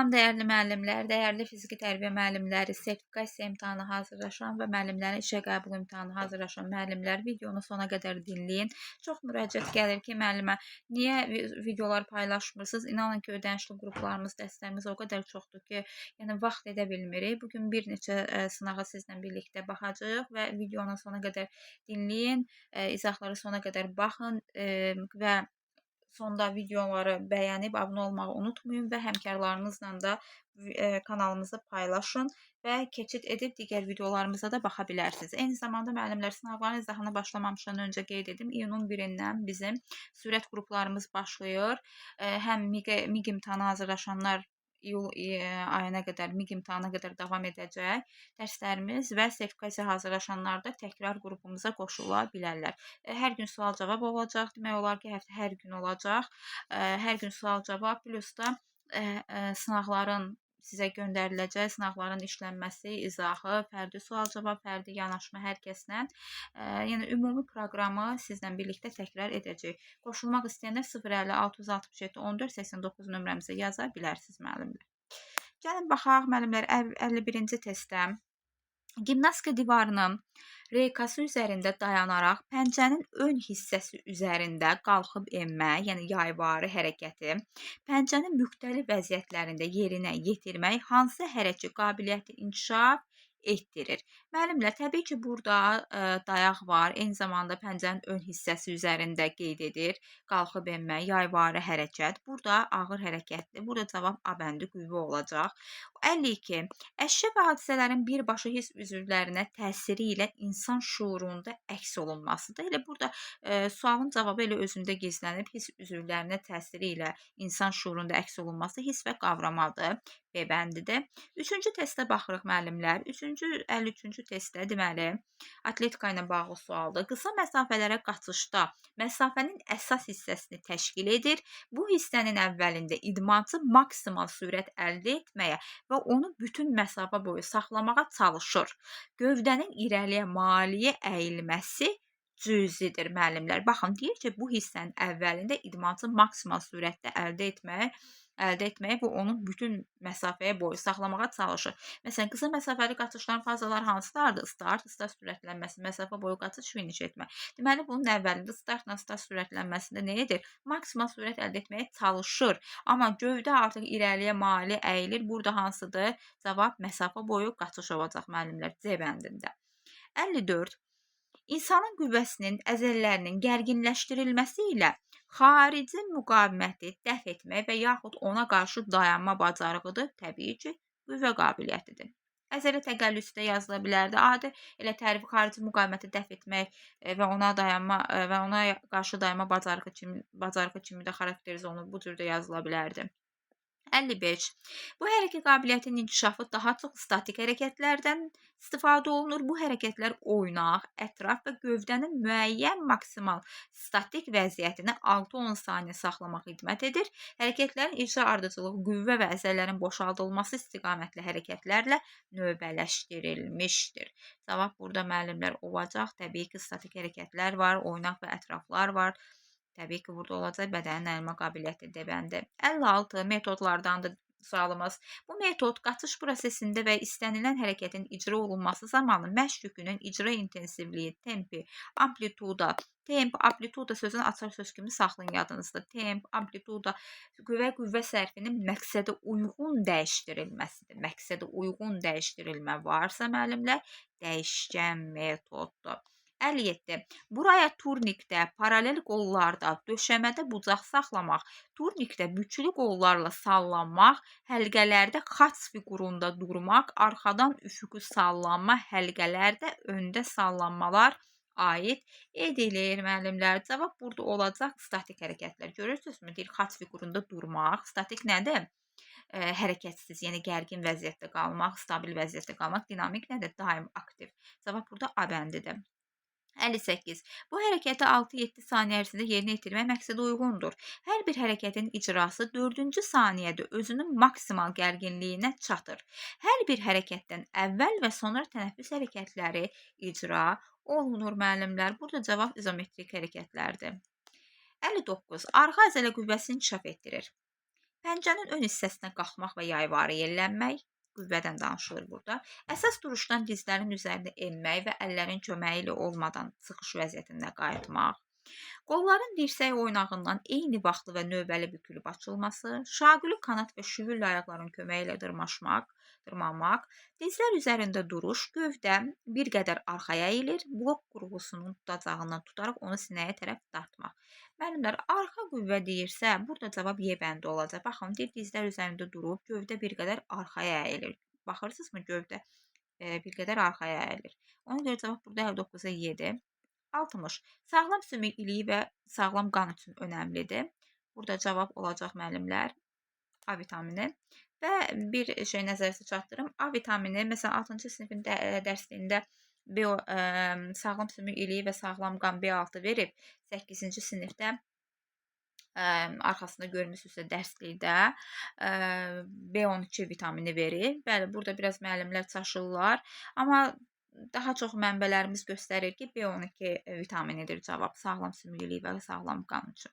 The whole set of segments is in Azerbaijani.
Salam dəyərli müəllimlər, dəyərli fiziki tərbiyə müəllimləri, sertifikasiya imtahanı hazırlaşan və müəllimlərin işə qəbul imtahanı hazırlaşan müəllimlər videonu sona qədər dinləyin. Çox müraciət gəlir ki, müəllimə, niyə videolar paylaşmırsınız? İnanın ki, ödənişli qruplarımız, dərslərimiz o qədər çoxdur ki, yəni vaxt edə bilmirik. Bugün bir neçə sınağa sizlə birlikdə baxacağıq və videonu sona qədər dinləyin, izahları sona qədər baxın və sonda videoları bəyənib abunə olmağı unutmayın və həmkarlarınızla da kanalımızı paylaşın və keçid edib digər videolarımıza da baxa bilərsiniz. Eyni zamanda müəllimlər sınavların izahına başlamamışdan öncə qeyd edim, iyunun 1-dən bizim sürət qruplarımız başlayır. Həm MİQ imtahanı hazırlaşanlar iyul ayına qədər, MİQ imtahanına qədər davam edəcək dərslərimiz və sertifikasiya hazırlaşanlar da təkrar qrupumuza qoşula bilərlər. Hər gün sual-cavab olacaq, demək olar ki, həftə hər gün olacaq. Hər gün sual-cavab, plus da sınaqların sizə göndəriləcək, sınaqların işlənməsi, izahı, fərdi sual-cavab, fərdi yanaşma hər kəslə. Yəni ümumi proqramı sizlə birlikdə təkrar edəcək. Qoşulmaq istəyənlər 050 667 14 89 nömrəmizə yaza bilərsiniz müəllimlər. Gəlin baxaq müəllimlər 51-ci testdə. Gimnastika divarının reykası üzərində dayanaraq pəncənin ön hissəsi üzərində qalxıb enmə, yəni yayvari hərəkəti, pəncənin müxtəlif vəziyyətlərində yerinə yetirmək hansı hərəkət qabiliyyəti inkişaf etdirir? Müəllimlər, təbii ki, burada dayaq var, eyni zamanda pəncənin ön hissəsi üzərində qeyd edir, qalxıb enmə, yayvari hərəkət. Burada ağır hərəkətdir. Burada cavab A bəndi qüvvə olacaq. 52. Əşya və hadisələrin birbaşa hiss üzvlərinə təsiri ilə insan şuurunda əks olunmasıdır. Elə burada sualın cavabı elə özündə gizlənib, hiss üzvlərinə təsiri ilə insan şuurunda əks olunması hiss və qavramadır. B bəndidir. Üçüncü testə baxırıq müəllimlər. 53-cü testdə deməli atletika ilə bağlı sualdır. Qısa məsafələrə qaçışda məsafənin əsas hissəsini təşkil edir. Bu hissənin əvvəlində idmançı maksimal sürət əldə etməyə və onu bütün məsafə boyu saxlamağa çalışır. Gövdənin irəliyə mailiyə əyilməsi cüzidir müəllimlər. Baxın, deyir ki, bu hissənin əvvəlində idmançı maksimal sürətdə əldə etməyə və onu bütün məsafəyə boyu saxlamağa çalışır. Məsələn, qısa məsafəli qaçışların fazaları hansılardır? Start sürətlənməsi, məsafə boyu qaçış, finiş etmə. Deməli, bunun əvvəlində startla start sürətlənməsində nə edir? Maksimal sürət əldə etməyə çalışır. Amma gövdə artıq irəliyə maili əyilir. Burada hansıdır? Cavab məsafə boyu qaçış olacaq müəllimlər C bəndində. 54. İnsanın qüvvəsinin əzələlərinin gərginləşdirilməsi ilə xarici müqaviməti dəf etmək və yaxud ona qarşı dayanma bacarığıdır. Təbii ki, qüvvə qabiliyyətidir. Əzələ təqəllüsü də yazıla bilərdi. Adi elə tərifi xarici müqaviməti dəf etmək və ona qarşı dayanma bacarığı kimi də xarakterizə olunub, bu cür də yazıla bilərdi. 55. Bu hərəkət qabiliyyətinin inkişafı daha çox statik hərəkətlərdən istifadə olunur. Bu hərəkətlər oynaq, ətraf və gövdənin müəyyən maksimal statik vəziyyətini 6-10 saniyə saxlamaq xidmət edir. Hərəkətlərin icra ardıcılığı qüvvə və əzələlərin boşaldılması istiqamətli hərəkətlərlə növbələşdirilmişdir. Cavab burada müəllimlər olacaq. Təbii ki, statik hərəkətlər var, oynaq və ətraflar var. Təbii ki, burada olacaq bədənin əyilmə qabiliyyəti D bəndi. 56 metodlardandır sualımız. Bu metod qaçış prosesində və istənilən hərəkətin icra olunması zamanı məşq yükünün icra intensivliyi, tempi, amplituda, amplituda sözünü açar söz kimi saxlayın yadınızda. Temp, amplituda və qüvvə sərfinin məqsədə uyğun dəyişdirilməsidir. Məqsədə uyğun dəyişdirilmə varsa müəllimlər, dəyişkən metoddur. 57. Buraya turnikdə, paralel qollarda, döşəmədə bucaq saxlamaq, turnikdə bükülü qollarla sallanmaq, həlqələrdə xaç fiqurunda durmaq, arxadan üfüqü sallanma, həlqələrdə öndə sallanmalar aid edilir müəllimlər. Cavab burada olacaq statik hərəkətlər. Görürsünüzmü? Deyir, xaç fiqurunda durmaq. Statik nədir? Hərəkətsiz, yəni gərgin vəziyyətdə qalmaq, stabil vəziyyətdə qalmaq. Dinamik nədir? Daim aktiv. Cavab burada A bəndidir. 58. Bu hərəkəti 6-7 saniyə ərzində yerinə yetirmək məqsədə uyğundur. Hər bir hərəkətin icrası 4-cü saniyədə özünün maksimal gərginliyinə çatır. Hər bir hərəkətdən əvvəl və sonra tənəffüs hərəkətləri icra olunur müəllimlər. Burada cavab izometrik hərəkətlərdir. 59. Arxa əzələ qüvvəsini inkişaf etdirir. Pəncənin ön hissəsinə qalxmaq və yayvarı yellənmək, qüvvədən danışılır burada. Əsas duruşdan dizlərin üzərində enmək və əllərin köməyi ilə olmadan çıxış vəziyyətində qayıtmaq. Qolların dirsək oynağından eyni vaxtlı və növbəli bükülüb açılması, şaquli kanat və şüvüllə ayaqların köməyi ilə dırmanmaq, dizlər üzərində duruş, gövdə bir qədər arxaya əyilir, blok qurğusunun tutacağından tutaraq onu sinəyə tərəf dartmaq. Müəllimlər, arxa qüvvə deyirsə, burada cavab Y bəndi olacaq. Baxın, deyir dizlər üzərində durub, gövdə bir qədər arxaya əyilir. Baxırsınızmı, gövdə bir qədər arxaya əyilir. Ona görə cavab burada 59-a Y-dir. 60. Sağlam sümük iliyi və sağlam qan üçün önəmlidir. Burada cavab olacaq müəllimlər A vitamini. Və bir şey nəzərinizə çatdırım. A vitamini, məsələn 6-cı sinifin dərsliyində sağlam sümük iliyi və sağlam qan B6 verib. 8-ci sinifdə arxasında görmüsünüzsə dərslikdə B12 vitamini verir. Bəli, burada biraz müəllimlər çaşırlar. Amma daha çox mənbələrimiz göstərir ki, B12 vitaminidir cavab sağlam sümüklülük və sağlam qan üçün.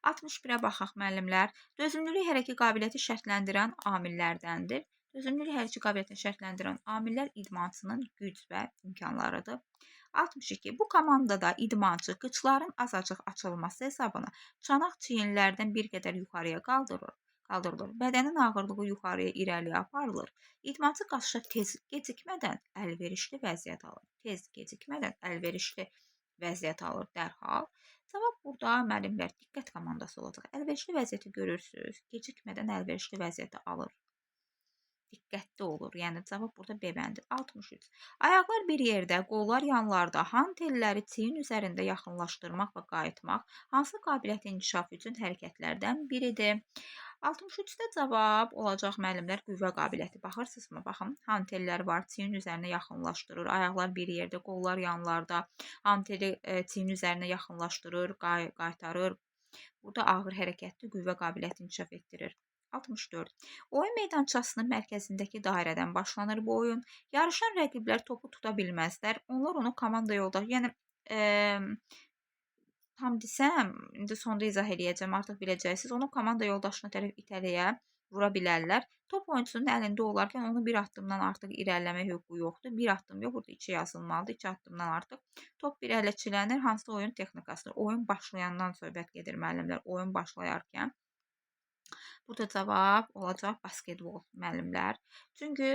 61-ə baxaq müəllimlər. Dözümlülük hərəkət qabiliyyəti şərtləndirən amillərdəndir. Dözümlülük hərəkət qabiliyyətini şərtləndirən amillər idmançının güc və imkanlarıdır. 62. Bu komandada idmançı qıçların azacıq açılması hesabına çanaq çiyinlərdən bir qədər yuxarıya qaldırılır. Bədənin ağırlığı yuxarıya irəliyə aparılır. İdmançı qaçışa gecikmədən əlverişli vəziyyət alır dərhal. Cavab burada müəllimlər diqqət komandası olacaq. Əlverişli vəziyyəti görürsünüz. Gecikmədən əlverişli vəziyyəti alır. Diqqətli olur. Yəni cavab burada B bəndi. 63. Ayaqlar bir yerdə, qollar yanlarda, hantelləri çiyin üzərində yaxınlaşdırmaq və qayıtmaq hansı qabiliyyət inkişafı üçün hərəkətlərdən biridir? 63-də cavab olacaq müəllimlər qüvvə qabiliyyəti. Baxırsınızmı? Baxın, hantellər var, çiyin üzərinə yaxınlaşdırır. Ayaqlar bir yerdə, qollar yanlarda, hanteli çiyin üzərinə yaxınlaşdırır, qaytarır. Burada ağır hərəkətli qüvvə qabiliyyəti inkişaf etdirir. 64. Oyun meydançasının mərkəzindəki dairədən başlanır bu oyun. Yarışan rəqiblər topu tuta bilməzlər. Onlar onu komanda yoldaşı, yəni tam desəm, indi sonda izah eləyəcəm, artıq biləcəksiniz. Onu komanda yoldaşına tərəf itələyə vura bilərlər. Top oyunçunun əlində olarkən onu bir addımdan artıq irəliləmə hüququ yoxdur. Bir addım yox, burada 2 yazılmalıdır. 2 addımdan artıq. Top irəliçilənir. Hansı oyun texnikasıdır? Oyun başlayandan söhbət gedir müəllimlər. Oyun başlayarkən. Burada cavab olacaq basketbol müəllimlər. Çünki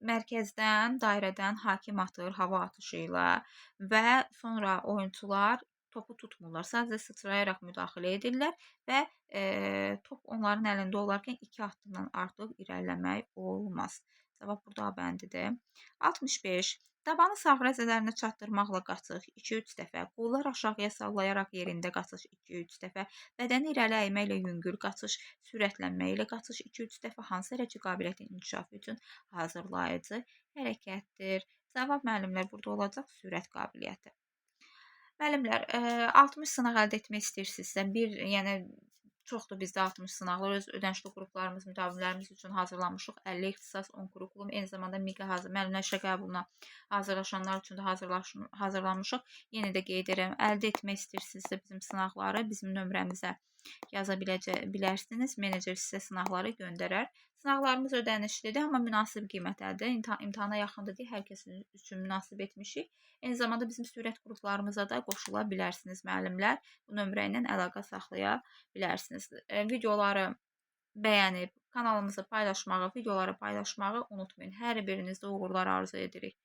mərkəzdən, dairədən hakim atır hava atışı ilə və sonra oyunçular topu tutmurlar. Sadəcə sıçrayaraq müdaxilə edirlər və top onların əlində olarkən 2 addımdan artıq irəliləmək olmaz. Cavab burada A bəndidir. 65. Tabanı sağ rəzələrinə çatdırmaqla qaçış 2-3 dəfə, qollar aşağıya sallayaraq yerində qaçış 2-3 dəfə, bədəni irəli əyməklə yüngül qaçış, sürətlənmə ilə qaçış 2-3 dəfə hansı hərəkət qabiliyyəti inkişafı üçün hazırlayıcı hərəkətdir? Cavab müəllimlər burada olacaq sürət qabiliyyəti. Müəllimlər, 60 sınaq əldə etmək istəyirsinizsə, yəni çoxdur bizdə 60 sınaqlar, öz ödənişli qruplarımız, müdavimlərimiz üçün hazırlamışıq. 50 ixtisas, 10 kurikulum, eyni zamanda MİQ müəllimlər işə qəbuluna hazırlaşanlar üçün də hazırlamışıq. Yenə də qeyd edirəm, əldə etmək istəyirsinizsə bizim sınaqları bizim nömrəmizə yaza bilərsiniz. Menecer sizə sınaqları göndərər. Sınaqlarımız ödənişlidir, amma münasib qiymətədir. İmtahana yaxındır deyə hər kəs üçün münasib etmişik. Eyni zamanda bizim sürət qruplarımıza da qoşula bilərsiniz müəllimlər. Bu nömrə ilə əlaqə saxlaya bilərsiniz. Videoları bəyənib kanalımızı paylaşmağı, videoları paylaşmağı unutmayın. Hər birinizdə uğurlar arzu edirik.